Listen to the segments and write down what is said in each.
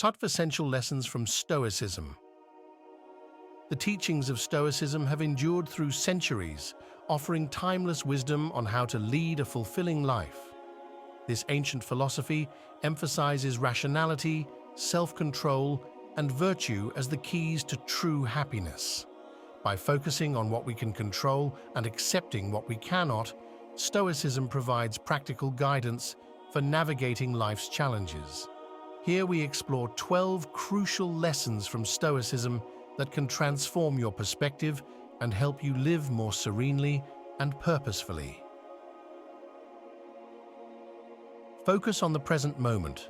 Top Essential Lessons from Stoicism. The teachings of Stoicism have endured through centuries, offering timeless wisdom on how to lead a fulfilling life. This ancient philosophy emphasizes rationality, self-control, and virtue as the keys to true happiness. By focusing on what we can control and accepting what we cannot, Stoicism provides practical guidance for navigating life's challenges. Here we explore 12 crucial lessons from Stoicism that can transform your perspective and help you live more serenely and purposefully. Focus on the present moment.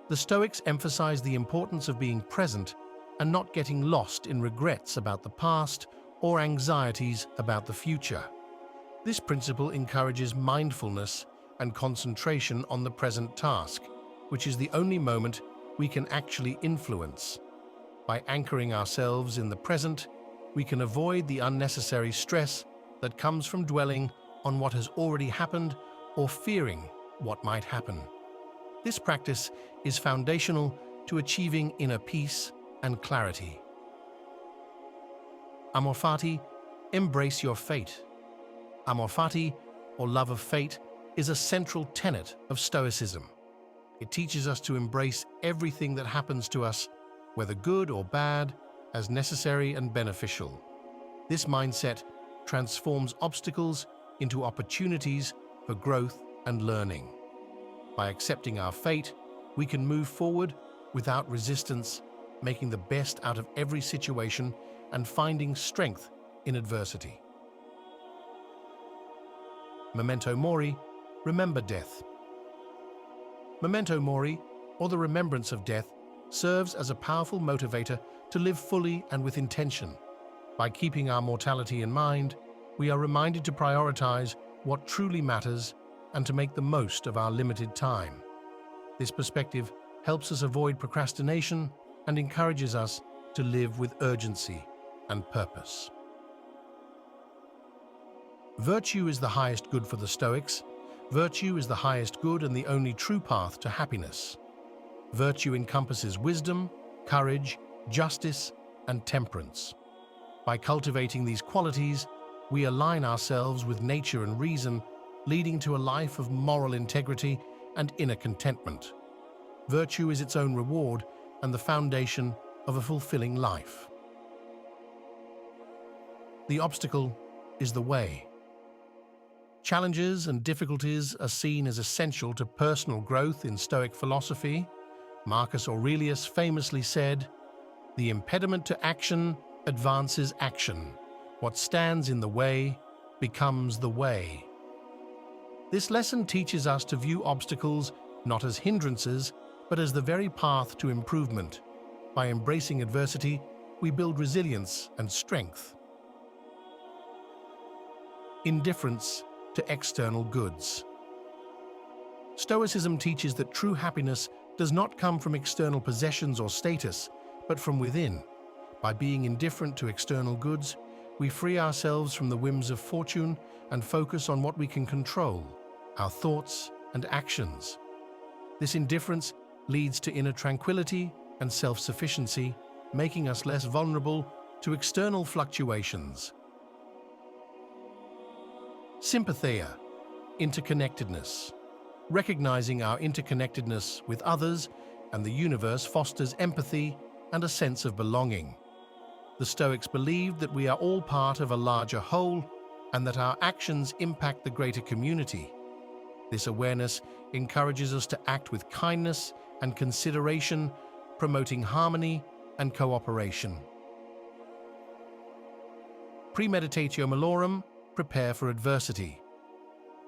The Stoics emphasize the importance of being present and not getting lost in regrets about the past or anxieties about the future. This principle encourages mindfulness and concentration on the present task, which is the only moment we can actually influence. By anchoring ourselves in the present, we can avoid the unnecessary stress that comes from dwelling on what has already happened or fearing what might happen. This practice is foundational to achieving inner peace and clarity. Amor fati, embrace your fate. Amor fati, or love of fate, is a central tenet of Stoicism. It teaches us to embrace everything that happens to us, whether good or bad, as necessary and beneficial. This mindset transforms obstacles into opportunities for growth and learning. By accepting our fate, we can move forward without resistance, making the best out of every situation and finding strength in adversity. Memento mori, remember death. Memento mori, or the remembrance of death, serves as a powerful motivator to live fully and with intention. By keeping our mortality in mind, we are reminded to prioritize what truly matters and to make the most of our limited time. This perspective helps us avoid procrastination and encourages us to live with urgency and purpose. Virtue is the highest good for the Stoics. Virtue is the highest good and the only true path to happiness. Virtue encompasses wisdom, courage, justice, and temperance. By cultivating these qualities, we align ourselves with nature and reason, leading to a life of moral integrity and inner contentment. Virtue is its own reward and the foundation of a fulfilling life. The obstacle is the way. Challenges and difficulties are seen as essential to personal growth in Stoic philosophy. Marcus Aurelius famously said, "The impediment to action advances action. What stands in the way becomes the way." This lesson teaches us to view obstacles not as hindrances, but as the very path to improvement. By embracing adversity, we build resilience and strength. Indifference to external goods. Stoicism teaches that true happiness does not come from external possessions or status, but from within. By being indifferent to external goods, we free ourselves from the whims of fortune and focus on what we can control, our thoughts and actions. This indifference leads to inner tranquility and self-sufficiency, making us less vulnerable to external fluctuations. Sympatheia, interconnectedness. Recognizing our interconnectedness with others and the universe fosters empathy and a sense of belonging. The Stoics believed that we are all part of a larger whole and that our actions impact the greater community. This awareness encourages us to act with kindness and consideration, promoting harmony and cooperation. Premeditatio malorum, prepare for adversity.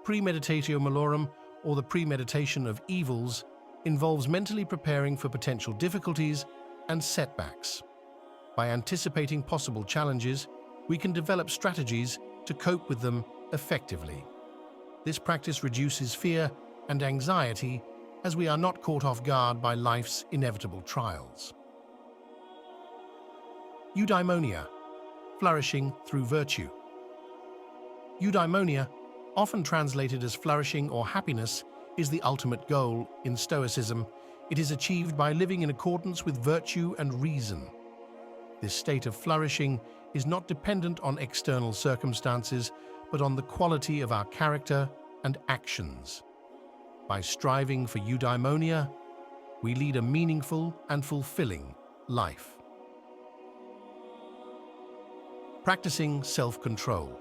Premeditatio malorum, or the premeditation of evils, involves mentally preparing for potential difficulties and setbacks. By anticipating possible challenges, we can develop strategies to cope with them effectively. This practice reduces fear and anxiety as we are not caught off guard by life's inevitable trials. Eudaimonia, flourishing through virtue. Eudaimonia, often translated as flourishing or happiness, is the ultimate goal in Stoicism. It is achieved by living in accordance with virtue and reason. This state of flourishing is not dependent on external circumstances, but on the quality of our character and actions. By striving for eudaimonia, we lead a meaningful and fulfilling life. Practicing self-control.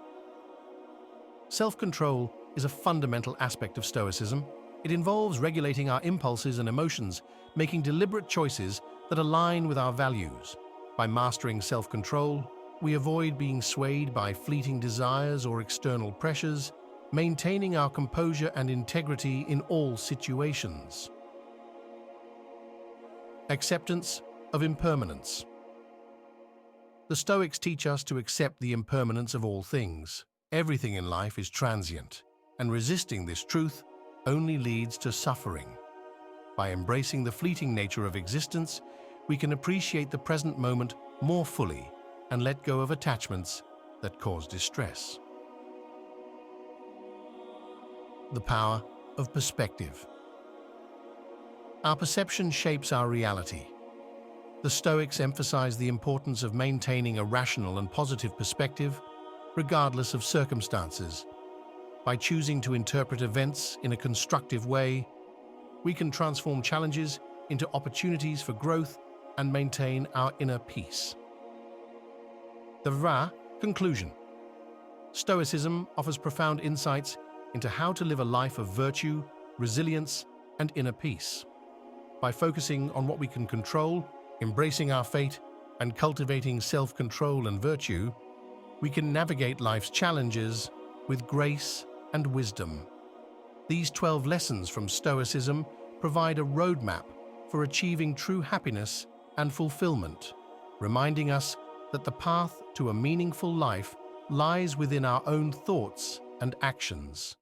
Self-control is a fundamental aspect of Stoicism. It involves regulating our impulses and emotions, making deliberate choices that align with our values. By mastering self-control, we avoid being swayed by fleeting desires or external pressures, maintaining our composure and integrity in all situations. Acceptance of impermanence. The Stoics teach us to accept the impermanence of all things. Everything in life is transient, and resisting this truth only leads to suffering. By embracing the fleeting nature of existence, we can appreciate the present moment more fully and let go of attachments that cause distress. The power of perspective. Our perception shapes our reality. The Stoics emphasize the importance of maintaining a rational and positive perspective, regardless of circumstances. By choosing to interpret events in a constructive way, we can transform challenges into opportunities for growth and maintain our inner peace. The conclusion. Stoicism offers profound insights into how to live a life of virtue, resilience, and inner peace. By focusing on what we can control, embracing our fate, and cultivating self-control and virtue, we can navigate life's challenges with grace and wisdom. These 12 lessons from Stoicism provide a roadmap for achieving true happiness and fulfillment, reminding us that the path to a meaningful life lies within our own thoughts and actions.